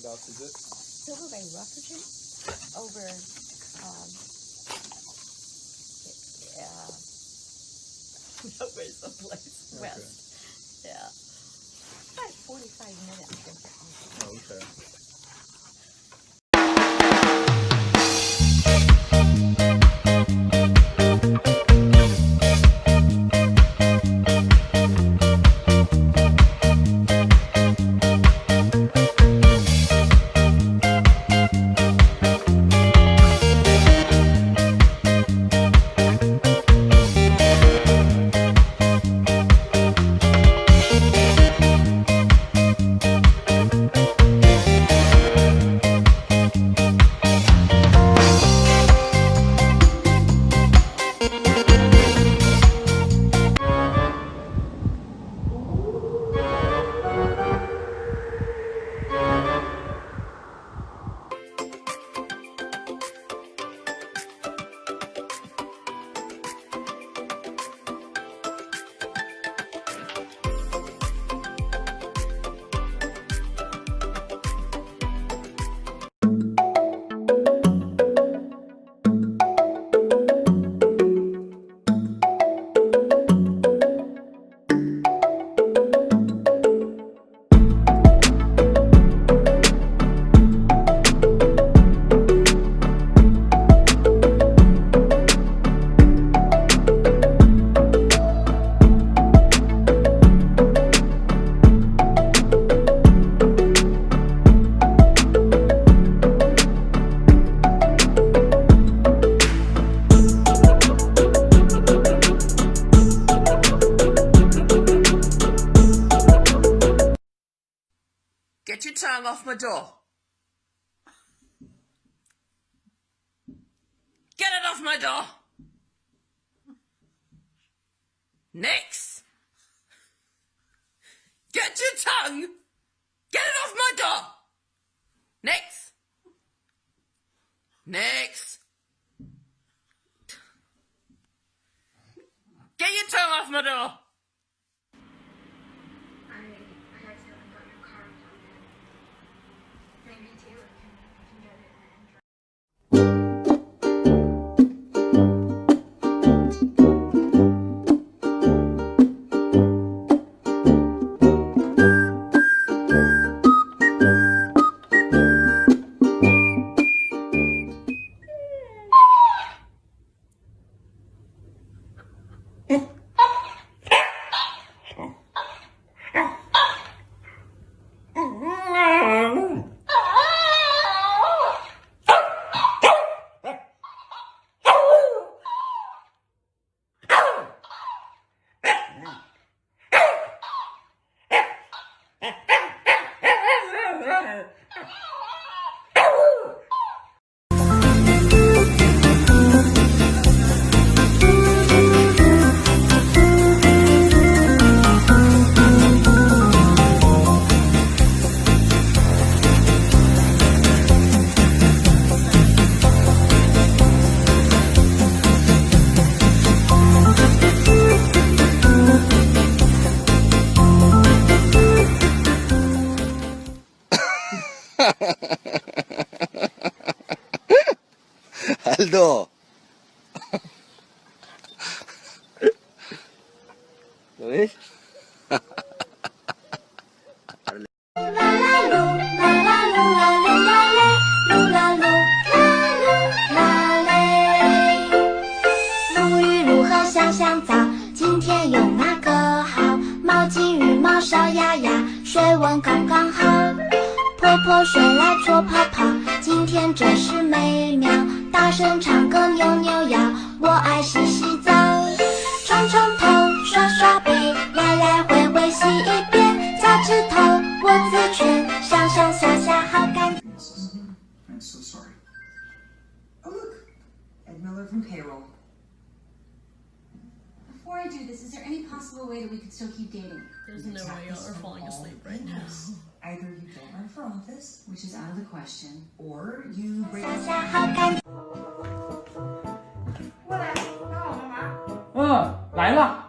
Whereabouts is it? Silver Bay Refuge over, where's the place? Okay. West. Yeah. About 45 minutes. Oh, okay. Get your tongue off my door. Get it off my door. Next. Get your tongue. Get it off my door. Next. Next. Get your tongue off my door. Aldo. ¿Lo ves? I'm so sorry. Oh look, Ed Miller from payroll. Before I do this, is there any possible way that we could still keep dating? There's no way y'all are falling asleep right now. Either you don't run for office, which is out of the question, or you break. 来了。